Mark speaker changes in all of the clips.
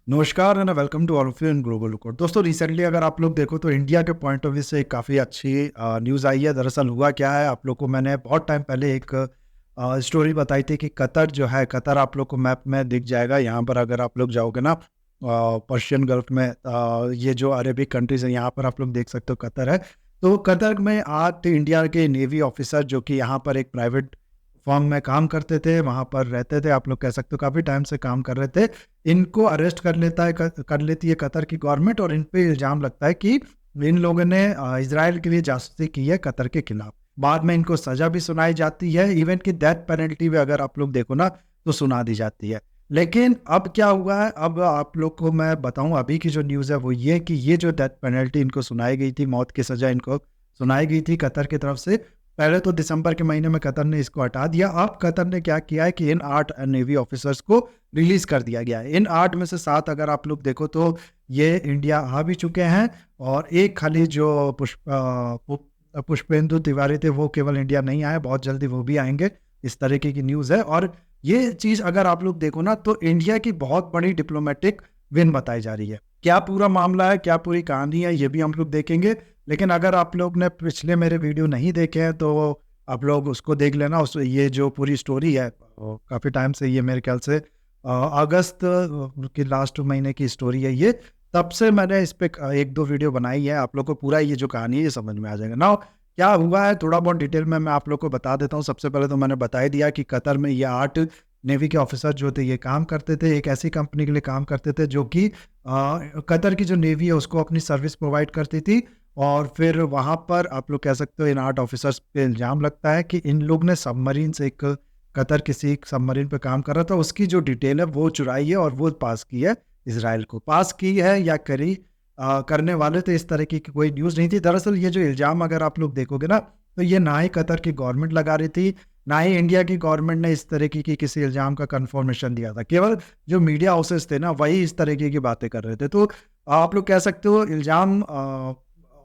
Speaker 1: नमस्कार and welcome to all of you in Global Lookout. दोस्तों, recently अगर आप लोग देखो तो इंडिया के पॉइंट ऑफ व्यू से काफ़ी अच्छी न्यूज़ आई है। दरअसल हुआ क्या है, आप लोग को मैंने बहुत टाइम पहले एक स्टोरी बताई थी कि कतर जो है, कतर आप लोग को मैप में दिख जाएगा। यहाँ पर अगर आप लोग जाओगे ना पर्शियन गल्फ में, ये जो अरेबिक कंट्रीज है यहाँ पर आप लोग देख सकते हो कतर है। तो कतर में 8 इंडिया के नेवी ऑफिसर जो कि यहाँ पर एक प्राइवेट फॉर्म में काम करते थे, वहाँ पर रहते थे, आप लोग कह सकते हो काफ़ी टाइम से काम कर रहे थे। इनको अरेस्ट कर लेती है कतर की गवर्नमेंट, और इन पे इल्ज़ाम लगता है कि इन लोगों ने इज़राइल के लिए जासूसी की है कतर के खिलाफ। बाद में इनको सज़ा भी सुनाई जाती है, इवन कि डेथ पेनल्टी भी अगर आप लोग देखो ना तो सुना दी जाती है। लेकिन अब क्या हुआ है, अब आप लोग को मैं बताऊँ अभी की जो न्यूज़ है वो ये कि ये जो डेथ पेनल्टी इनको सुनाई गई थी, मौत की सज़ा इनको सुनाई गई थी कतर की तरफ से, पहले तो दिसंबर के महीने में कतर ने इसको हटा दिया। अब कतर ने क्या किया है कि इन 8 नेवी ऑफिसर्स को रिलीज़ कर दिया गया है। इन 8 में से 7 अगर आप लोग देखो तो ये इंडिया आ भी चुके हैं, और एक खाली जो पुष्पेंदु तिवारी थे वो केवल इंडिया नहीं आए, बहुत जल्दी वो भी आएँगे। इस तरीके की न्यूज़ है, और ये चीज़ अगर आप लोग देखो ना तो इंडिया की बहुत बड़ी डिप्लोमेटिक विन बताई जा रही है। क्या पूरा मामला है, क्या पूरी कहानी है, ये भी हम लोग देखेंगे। लेकिन अगर आप लोग ने पिछले मेरे वीडियो नहीं देखे हैं तो आप लोग उसको देख लेना। उस ये जो पूरी स्टोरी है काफ़ी टाइम से, ये मेरे ख्याल से अगस्त के लास्ट महीने की स्टोरी है ये। तब से मैंने इस पे 1-2 वीडियो बनाई है। आप लोग को पूरा ये जो कहानी है ये समझ में आ जाएगा। नाउ क्या हुआ है थोड़ा बहुत डिटेल में मैं आप लोग को बता देता हूँ। सबसे पहले तो मैंने बता ही दिया कि कतर में ये 8 नेवी के ऑफिसर जो थे ये काम करते थे। एक ऐसी कंपनी के लिए काम करते थे जो कि कतर की जो नेवी है उसको अपनी सर्विस प्रोवाइड करती थी। और फिर वहाँ पर आप लोग कह सकते हो इन 8 ऑफिसर्स पे इल्ज़ाम लगता है कि इन लोग ने सबमरीन से, एक कतर किसी एक सबमरीन पे काम कर रहा था, उसकी जो डिटेल है वो चुराई है और वो पास की है इज़राइल को। पास की है या करी करने वाले थे, इस तरह की कोई न्यूज़ नहीं थी। दरअसल ये जो इल्ज़ाम अगर आप लोग देखोगे ना तो ये ना ही कतर की गवर्नमेंट लगा रही थी, ना ही इंडिया की गवर्नमेंट ने इस तरीके की किसी इल्ज़ाम का कन्फर्मेशन दिया था। केवल जो मीडिया हाउसेस थे ना वही इस तरीके की बातें कर रहे थे। तो आप लोग कह सकते हो इल्ज़ाम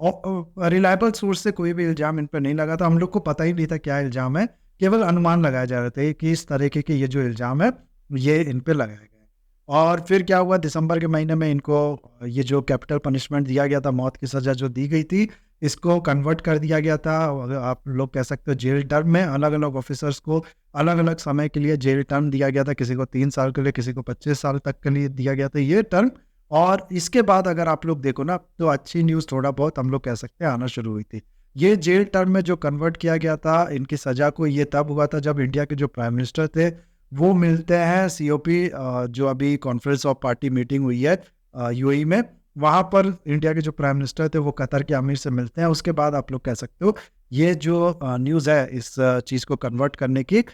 Speaker 1: रिलायबल सोर्स से कोई भी इल्ज़ाम इन पे नहीं लगा था। हम लोग को पता ही नहीं था क्या इल्ज़ाम है, केवल अनुमान लगाए जा रहे थे कि इस तरीके के ये जो इल्ज़ाम है, ये इन पे लगाए गए। और फिर क्या हुआ, दिसंबर के महीने में इनको ये जो कैपिटल पनिशमेंट दिया गया था, मौत की सज़ा जो दी गई थी, इसको कन्वर्ट कर दिया गया था। और आप लोग कह सकते हो जेल टर्म में अलग-अलग ऑफ़िसर्स को अलग-अलग समय के लिए जेल टर्म दिया गया था। किसी को 3 साल के लिए, किसी को 25 साल तक के लिए दिया गया था ये टर्म। और इसके बाद अगर आप लोग देखो ना तो अच्छी न्यूज़ थोड़ा बहुत हम लोग कह सकते हैं आना शुरू हुई थी। ये जेल टर्म में जो कन्वर्ट किया गया था इनकी सज़ा को, ये तब हुआ था जब इंडिया के जो प्राइम मिनिस्टर थे वो मिलते हैं सीओपी, जो अभी कॉन्फ्रेंस ऑफ पार्टी मीटिंग हुई है यूएई में, वहाँ पर इंडिया के जो प्राइम मिनिस्टर थे वो कतर के अमीर से मिलते हैं। उसके बाद आप लोग कह सकते हो ये जो न्यूज़ है इस चीज़ को कन्वर्ट करने की,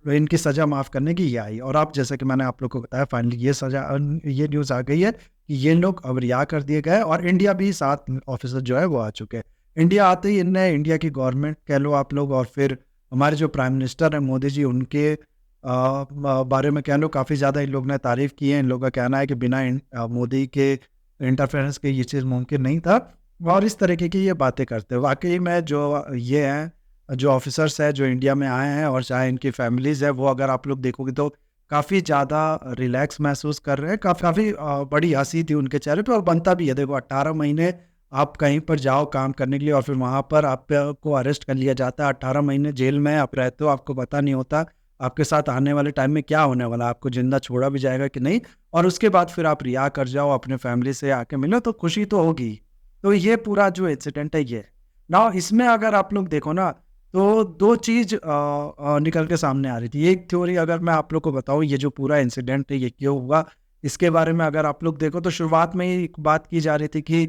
Speaker 1: इनकी सज़ा माफ़ करने की ये आई। और अब जैसे कि मैंने आप लोग को बताया फाइनली ये सज़ा ये न्यूज़ आ गई है कि ये लोग अब रिहा कर दिए गए, और इंडिया भी 7 ऑफिसर जो है वो आ चुके हैं। इंडिया आते ही इनने इंडिया की गवर्नमेंट कह लो आप लोग, और फिर हमारे जो प्राइम मिनिस्टर हैं मोदी जी, उनके बारे में कह लो काफ़ी ज़्यादा इन लोग ने तारीफ़ की है। इन लोगों का कहना है कि बिना मोदी के इंटरफेरेंस के ये चीज़ मुमकिन नहीं था, और इस तरीके की ये बातें करते हैं। वाक़ई में जो ये हैं, जो ऑफ़िसर्स हैं जो इंडिया में आए हैं और चाहे इनकी फैमिलीज़ है, वो अगर आप लोग देखोगे तो काफ़ी ज़्यादा रिलैक्स महसूस कर रहे हैं। काफ़ी बड़ी हँसी थी उनके चेहरे पे, और बनता भी है। देखो 18 महीने आप कहीं पर जाओ काम करने के लिए और फिर वहाँ पर आपको अरेस्ट कर लिया जाता है। 18 महीने जेल में आप रहते हो, आपको पता नहीं होता आपके साथ आने वाले टाइम में क्या होने वाला है, आपको ज़िंदा छोड़ा भी जाएगा कि नहीं, और उसके बाद फिर आप रिहा कर जाओ, अपने फैमिली से आके मिलो तो खुशी तो होगी। तो ये पूरा जो इंसिडेंट है ये। नाउ इसमें अगर आप लोग देखो ना तो 2 चीज़ निकल के सामने आ रही थी। एक थ्योरी अगर मैं आप लोग को बताऊँ, ये जो पूरा इंसिडेंट है ये क्यों हुआ, इसके बारे में अगर आप लोग देखो तो शुरुआत में ही एक बात की जा रही थी कि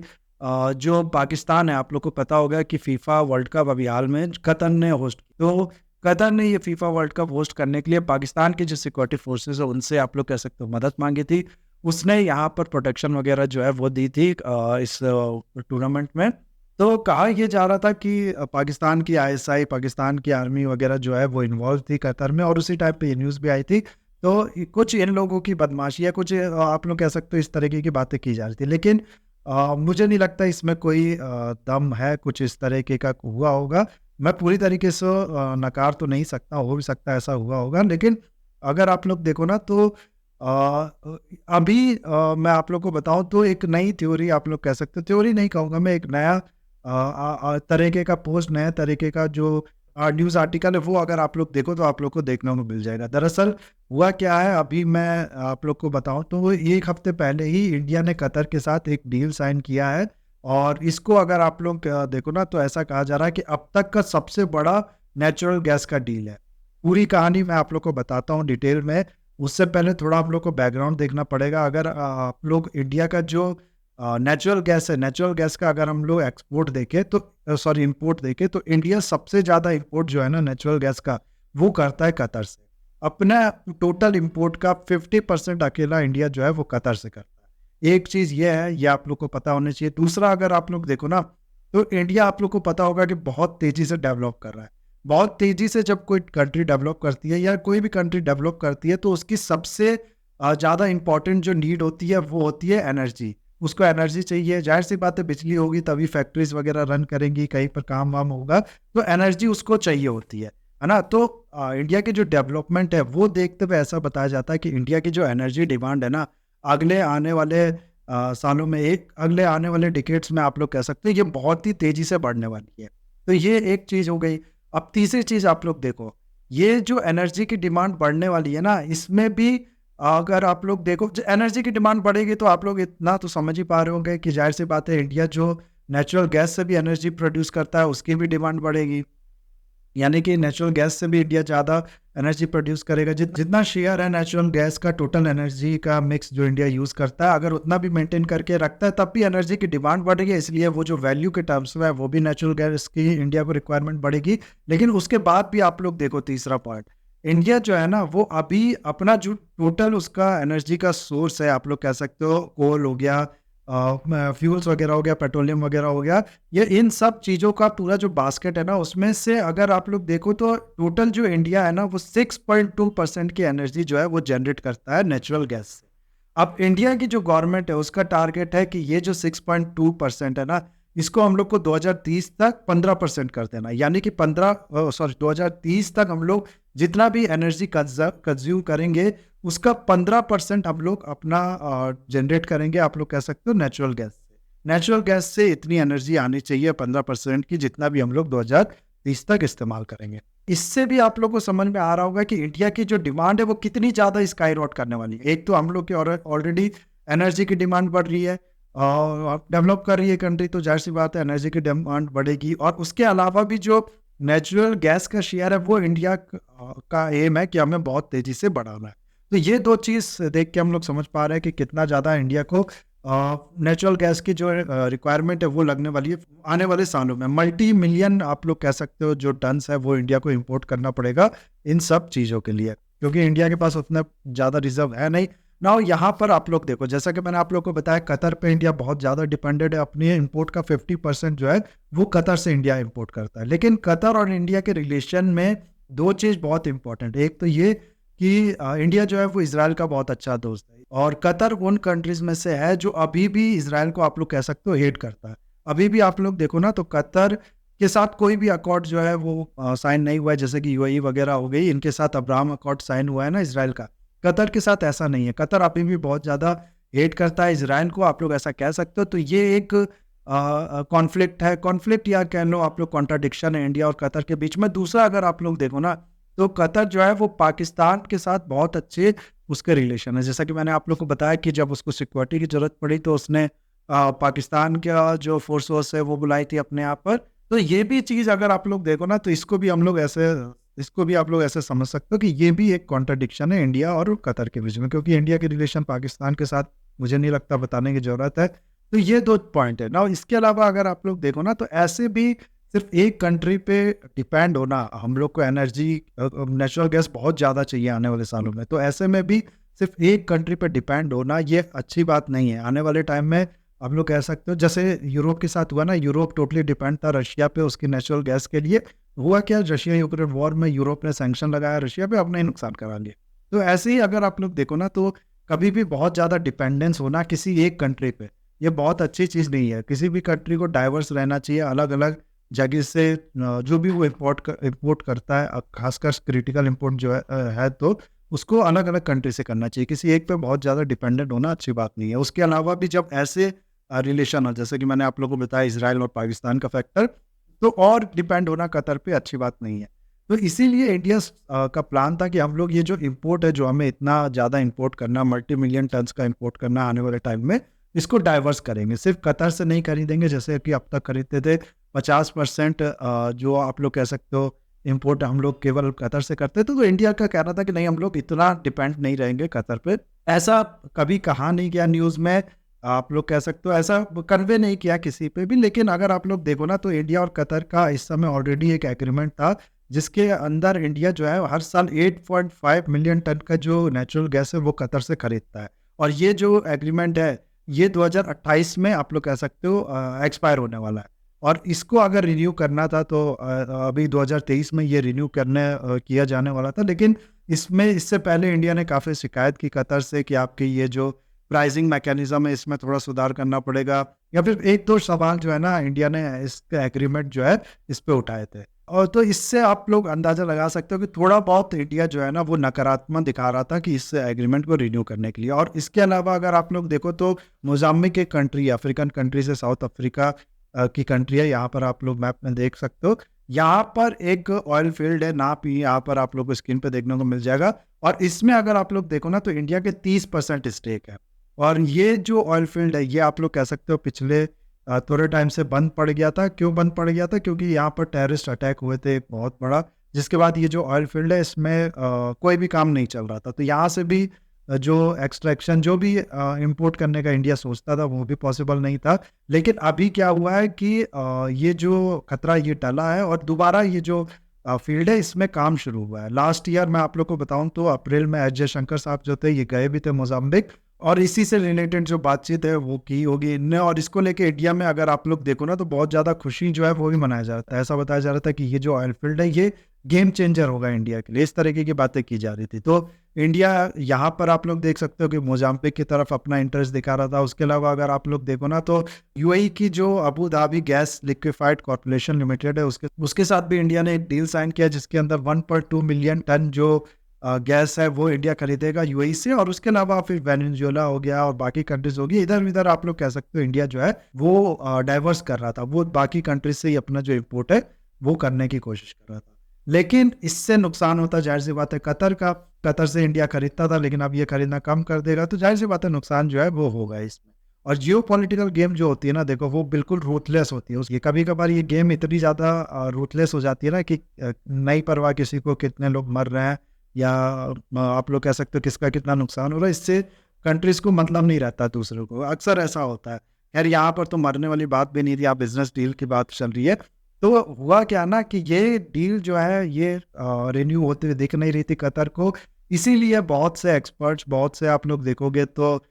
Speaker 1: जो पाकिस्तान है, आप लोग को पता होगा कि फीफा वर्ल्ड कप अभी हाल में कतर ने होस्ट, तो कतर ने ये फीफा वर्ल्ड कप होस्ट करने के लिए पाकिस्तान की जो सिक्योरिटी फोर्सेस है उनसे आप लोग कह सकते हो मदद मांगी थी। उसने यहाँ पर प्रोटेक्शन वगैरह जो है वो दी थी इस टूर्नामेंट में। तो कहा ये जा रहा था कि पाकिस्तान की आईएसआई, पाकिस्तान की आर्मी वगैरह जो है वो इन्वॉल्व थी कतर में, और उसी टाइम पे ये न्यूज़ भी आई थी। तो कुछ इन लोगों की बदमाशी है, कुछ आप लोग कह सकते हो इस तरीके की बातें की जा रही थी। लेकिन मुझे नहीं लगता इसमें कोई दम है, कुछ इस तरीके का हुआ होगा। मैं पूरी तरीके से नकार तो नहीं सकता, हो भी सकता है ऐसा हुआ होगा। लेकिन अगर आप लोग देखो ना तो अभी मैं आप लोग को बताऊँ तो एक नई थ्योरी आप लोग कह सकते हो, थ्योरी नहीं कहूँगा मैं, एक नया तरीके का पोस्ट, नया तरीके का जो न्यूज़ आर्टिकल है वो अगर आप लोग देखो तो आप लोग को देखने को मिल जाएगा। दरअसल हुआ क्या है, अभी मैं आप लोग को बताऊँ तो 1 हफ्ते पहले ही इंडिया ने कतर के साथ एक डील साइन किया है और इसको अगर आप लोग देखो ना तो ऐसा कहा जा रहा है कि अब तक का सबसे बड़ा नेचुरल गैस का डील है। पूरी कहानी मैं आप लोग को बताता हूँ डिटेल में। उससे पहले थोड़ा आप लोग को बैकग्राउंड देखना पड़ेगा। अगर आप लोग इंडिया का जो नेचुरल गैस है, नेचुरल गैस का अगर हम लोग एक्सपोर्ट देखें तो सॉरी इंपोर्ट देखें तो इंडिया सबसे ज़्यादा इंपोर्ट जो है ना नेचुरल गैस का, वो करता है कतर से। अपना टोटल इंपोर्ट का 50% अकेला इंडिया जो है वो कतर से करता है। एक चीज़ ये है, ये आप लोग को पता होना चाहिए। दूसरा, अगर आप लोग देखो ना तो इंडिया आप लोग को पता होगा कि बहुत तेज़ी से डेवलप कर रहा है। बहुत तेज़ी से जब कोई कंट्री डेवलप करती है या कोई भी कंट्री डेवलप करती है तो उसकी सबसे ज़्यादा इम्पोर्टेंट जो नीड होती है वो होती है एनर्जी। उसको एनर्जी चाहिए, ज़ाहिर-सी बात है बिजली होगी तभी फैक्ट्रीज़ वगैरह रन करेंगी, कहीं पर काम-वाम होगा, तो एनर्जी उसको चाहिए होती है ना? तो इंडिया की जो डेवलपमेंट है वो देखते हुए ऐसा बताया जाता है कि इंडिया की जो एनर्जी डिमांड है ना, अगले आने वाले सालों में, अगले आने वाले डिकेड्स में आप लोग कह सकते हैं ये बहुत ही तेज़ी से बढ़ने वाली है। तो ये एक चीज़ हो गई। अब तीसरी चीज़ आप लोग देखो, ये जो एनर्जी की डिमांड बढ़ने वाली है ना, इसमें भी अगर आप लोग देखो जो एनर्जी की डिमांड बढ़ेगी तो आप लोग इतना तो समझ ही पा रहे होंगे कि ज़ाहिर-सी बात है इंडिया जो नेचुरल गैस से भी एनर्जी प्रोड्यूस करता है, उसकी भी डिमांड बढ़ेगी। यानी कि नेचुरल गैस से भी इंडिया ज़्यादा एनर्जी प्रोड्यूस करेगा। जितना शेयर है नेचुरल गैस का टोटल एनर्जी का मिक्स जो इंडिया यूज़ करता है, अगर उतना भी मेंटेन करके रखता है तब भी एनर्जी की डिमांड बढ़ेगी। इसलिए वो जो वैल्यू के टर्म्स में है वो भी नेचुरल गैस की इंडिया को रिक्वायरमेंट बढ़ेगी। लेकिन उसके बाद भी आप लोग देखो तीसरा पॉइंट, इंडिया जो है ना वो अभी अपना जो टोटल उसका एनर्जी का सोर्स है, आप लोग कह सकते हो कोल हो गया, फ्यूल्स वगैरह हो गया, पेट्रोलियम वगैरह हो गया, ये इन सब चीज़ों का पूरा जो बास्केट है ना उसमें से अगर आप लोग देखो तो टोटल जो इंडिया है ना वो 6.2% की एनर्जी जो है वो जनरेट करता है नेचुरल गैस से। अब इंडिया की जो गवर्नमेंट है उसका टारगेट है कि ये जो 6.2% है ना, इसको हम लोग को 2030 तक 15% कर देना, यानी कि 2030 तक हम लोग जितना भी एनर्जी कंज्यूम करेंगे उसका 15% हम लोग अपना जनरेट करेंगे, आप लोग कह सकते हो नेचुरल गैस से। नेचुरल गैस से इतनी एनर्जी आनी चाहिए 15% की, जितना भी हम लोग 2030 तक इस्तेमाल करेंगे। इससे भी आप लोग को समझ में आ रहा होगा कि इंडिया की जो डिमांड है वो कितनी ज़्यादा स्काई रॉकेट करने वाली है। एक तो हम लोग की ऑलरेडी एनर्जी की डिमांड बढ़ रही है और डेवलप कर रही है कंट्री, तो ज़ाहिर सी बात है एनर्जी की डिमांड बढ़ेगी और उसके अलावा भी जो नेचुरल गैस का शेयर है वो इंडिया का एम है कि हमें बहुत तेज़ी से बढ़ाना है। तो ये 2 चीज़ देख के हम लोग समझ पा रहे हैं कि कितना ज़्यादा इंडिया को नेचुरल गैस की जो रिक्वायरमेंट है वो लगने वाली है आने वाले सालों में। मल्टी मिलियन आप लोग कह सकते हो जो टन्स है वो इंडिया को इंपोर्ट करना पड़ेगा इन सब चीज़ों के लिए, क्योंकि इंडिया के पास उतना ज़्यादा रिजर्व है नहीं। नाउ यहाँ पर आप लोग देखो, जैसा कि मैंने आप लोग को बताया कतर पे इंडिया बहुत ज़्यादा डिपेंडेंट है, अपनी इंपोर्ट का 50% जो है वो कतर से इंडिया इंपोर्ट करता है। लेकिन कतर और इंडिया के रिलेशन में 2 चीज़ बहुत इंपॉर्टेंट है। एक तो ये कि इंडिया जो है वो इज़राइल का बहुत अच्छा दोस्त है और कतर उन कंट्रीज़ में से है जो अभी भी इज़राइल को आप लोग कह सकते हो हेट करता है। अभी भी आप लोग देखो ना तो कतर के साथ कोई भी अकॉर्ड जो है वो साइन नहीं हुआ है, जैसे कि यूएई वगैरह हो गई, इनके साथ अब्राहम अकॉर्ड साइन हुआ है ना इज़राइल का। कतर के साथ ऐसा नहीं है। कतर अभी भी बहुत ज़्यादा हेट करता है इज़राइल को, आप लोग ऐसा कह सकते हो। तो ये एक कॉन्फ्लिक्ट है, कॉन्फ्लिक्ट या कह लो आप लोग कॉन्ट्राडिक्शन है इंडिया और कतर के बीच में। दूसरा अगर आप लोग देखो ना तो कतर जो है वो पाकिस्तान के साथ बहुत अच्छे उसके रिलेशन है। जैसा कि मैंने आप लोग को बताया कि जब उसको सिक्योरिटी की ज़रूरत पड़ी तो उसने पाकिस्तान का जो फोर्स है वो बुलाई थी अपने यहाँ पर। तो ये भी चीज़ अगर आप लोग देखो ना तो इसको भी आप लोग ऐसे समझ सकते हो कि ये भी एक कॉन्ट्रडिक्शन है इंडिया और कतर के बीच में, क्योंकि इंडिया के रिलेशन पाकिस्तान के साथ मुझे नहीं लगता बताने की ज़रूरत है। तो ये 2 पॉइंट है ना। इसके अलावा अगर आप लोग देखो ना तो ऐसे भी सिर्फ एक कंट्री पे डिपेंड होना, हम लोग को एनर्जी नेचुरल गैस बहुत ज़्यादा चाहिए आने वाले सालों में, तो ऐसे में भी सिर्फ एक कंट्री पे डिपेंड होना ये अच्छी बात नहीं है। आने वाले टाइम में आप लोग कह सकते हो जैसे यूरोप के साथ हुआ ना, यूरोप टोटली डिपेंड था रशिया पे उसकी नेचुरल गैस के लिए। हुआ क्या, रशिया यूक्रेन वॉर में यूरोप ने सैंक्शन लगाया रशिया पे, अपने ही नुकसान करा लिया। तो ऐसे ही अगर आप लोग देखो ना तो कभी भी बहुत ज़्यादा डिपेंडेंस होना किसी एक कंट्री पे, ये बहुत अच्छी चीज़ नहीं है। किसी भी कंट्री को डाइवर्स रहना चाहिए, अलग अलग जगह से जो भी वो इम्पोर्ट करता है, खासकर क्रिटिकल इम्पोर्ट जो है तो उसको अलग-अलग कंट्री से करना चाहिए। किसी एक पे बहुत ज़्यादा डिपेंडेंट होना अच्छी बात नहीं है। उसके अलावा भी जब ऐसे रिलेशन हो, जैसे कि मैंने आप लोगों को बताया इज़राइल और पाकिस्तान का फैक्टर, तो और डिपेंड होना कतर पे अच्छी बात नहीं है। तो इसीलिए इंडिया का प्लान था कि हम लोग ये जो इम्पोर्ट है, जो हमें इतना ज़्यादा इम्पोर्ट करना, मल्टी मिलियन टन्स का इम्पोर्ट करना आने वाले टाइम में, इसको डाइवर्स करेंगे। सिर्फ़ कतर से नहीं खरीदेंगे जैसे कि अब तक खरीदते थे। 50% जो आप लोग कह सकते हो इम्पोर्ट हम लोग केवल कतर से करते थे, तो इंडिया का कहना था कि नहीं, हम लोग इतना डिपेंड नहीं रहेंगे कतर पे। ऐसा कभी कहा नहीं गया न्यूज़ में, आप लोग कह सकते हो ऐसा कन्वे नहीं किया किसी पे भी। लेकिन अगर आप लोग देखो ना, तो इंडिया और कतर का इस समय ऑलरेडी एक एग्रीमेंट था, जिसके अंदर इंडिया जो है हर साल 8.5 मिलियन टन का जो नेचुरल गैस है वो कतर से खरीदता है। और ये जो एग्रीमेंट है, ये 2028 में आप लोग कह सकते हो एक्सपायर होने वाला है। और इसको अगर रिन्यू करना था तो अभी 2023 में ये रिन्यू किया जाने वाला था। लेकिन इससे पहले इंडिया ने काफ़ी शिकायत की कतर से कि आपकी ये जो प्राइसिंग मैकेनिज़्म है, इसमें थोड़ा सुधार करना पड़ेगा, या फिर 1-2 सवाल जो है ना, इंडिया ने इसका एग्रीमेंट जो है इस पे उठाए थे। और तो इससे आप लोग अंदाज़ा लगा सकते हो कि थोड़ा बहुत इंडिया जो है ना वो नकारात्मक दिखा रहा था कि इस एग्रीमेंट को रिन्यू करने के लिए। और इसके अलावा अगर आप लोग देखो तो मोज़ाम्बिक एक कंट्री, अफ्रीकन कंट्री से साउथ अफ्रीका की कंट्री है, यहाँ पर आप लोग मैप में देख सकते हो। यहाँ पर एक ऑयल फील्ड है, नाप ही यहाँ पर आप लोग को स्क्रीन पे देखने को मिल जाएगा। और इसमें अगर आप लोग देखो ना, तो इंडिया के 30% स्टेक है। और ये जो ऑयल फील्ड है, ये आप लोग कह सकते हो पिछले थोड़े टाइम से बंद पड़ गया था। क्यों बंद पड़ गया था? क्योंकि यहाँ पर टेररिस्ट अटैक हुए थे एक बहुत बड़ा, जिसके बाद ये जो ऑयल फील्ड है इसमें कोई भी काम नहीं चल रहा था। तो यहाँ से भी जो एक्सट्रैक्शन, जो भी इम्पोर्ट करने का इंडिया सोचता था, वो भी पॉसिबल नहीं था। लेकिन अभी क्या हुआ है कि ये जो खतरा ये टला है और दोबारा ये जो फील्ड है इसमें काम शुरू हुआ है। लास्ट ईयर मैं आप लोग को बताऊँ तो अप्रैल में एस जयशंकर साहब जो थे, ये गए भी थे मोज़ाम्बिक, और इसी से रिलेटेड जो बातचीत है वो की होगी इनने। और इसको लेके इंडिया में अगर आप लोग देखो ना, तो बहुत ज़्यादा खुशी जो है वो भी मनाया जा रहा था। ऐसा बताया जा रहा था कि ये जो ऑयल फील्ड है ये गेम चेंजर होगा इंडिया के लिए, इस तरीके की बातें की जा रही थी। तो इंडिया यहाँ पर आप लोग देख सकते हो कि मोज़ाम्बिक की तरफ अपना इंटरेस्ट दिखा रहा था। उसके अलावा अगर आप लोग देखो ना, तो यूएई की जो Abu Dhabi gas liquefied corporation limited है, उसके साथ भी इंडिया ने एक डील साइन किया, जिसके अंदर 1.2 मिलियन टन जो गैस है वो इंडिया खरीदेगा यूएई से। और उसके अलावा फिर वेनेजुएला हो गया और बाकी कंट्रीज होगी, इधर उधर आप लोग कह सकते हो इंडिया जो है वो डाइवर्स कर रहा था, वो बाकी कंट्रीज से ही अपना जो इम्पोर्ट है वो करने की कोशिश कर रहा था। लेकिन इससे नुकसान होता, जाहिर सी बात है, कतर से इंडिया खरीदता था, लेकिन अब ये खरीदना कम कर देगा, तो जाहिर सी बात है नुकसान जो है वो होगा इसमें। और जियो पॉलिटिकल गेम जो होती है ना, देखो वो बिल्कुल रूथलेस होती है। उसकी कभी कभार ये गेम इतनी ज़्यादा रूथलेस हो जाती है ना कि नहीं परवाह किसी को कितने लोग मर रहे हैं, या आप लोग कह सकते हो किसका कितना नुकसान हो रहा है, इससे कंट्रीज को मतलब नहीं रहता दूसरों को, अक्सर ऐसा होता है। खैर यहाँ पर तो मरने वाली बात भी नहीं थी, आप बिजनेस डील की बात चल रही है। तो हुआ क्या ना कि ये डील जो है ये रिन्यू होते हुए दिख नहीं रही थी कतर को। इसीलिए बहुत से एक्सपर्ट्स, बहुत से आप लोग देखोगे तो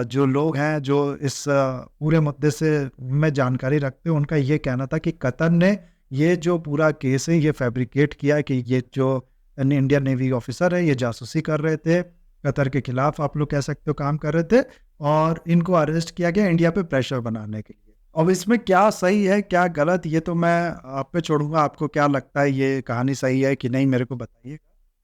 Speaker 1: जो लोग हैं जो इस पूरे मुद्दे से में जानकारी रखते हैं, उनका ये कहना था कि कतर ने ये जो पूरा केस है ये फैब्रिकेट किया है, कि ये जो इंडियन नेवी ऑफिसर है ये जासूसी कर रहे थे, कतर के खिलाफ आप लोग कह सकते हो काम कर रहे थे, और इनको अरेस्ट किया गया इंडिया पे प्रेशर बनाने के लिए। अब इसमें क्या सही है क्या गलत, ये तो मैं आप पे छोड़ूंगा। आपको क्या लगता है, ये कहानी सही है कि नहीं, मेरे को बताइए।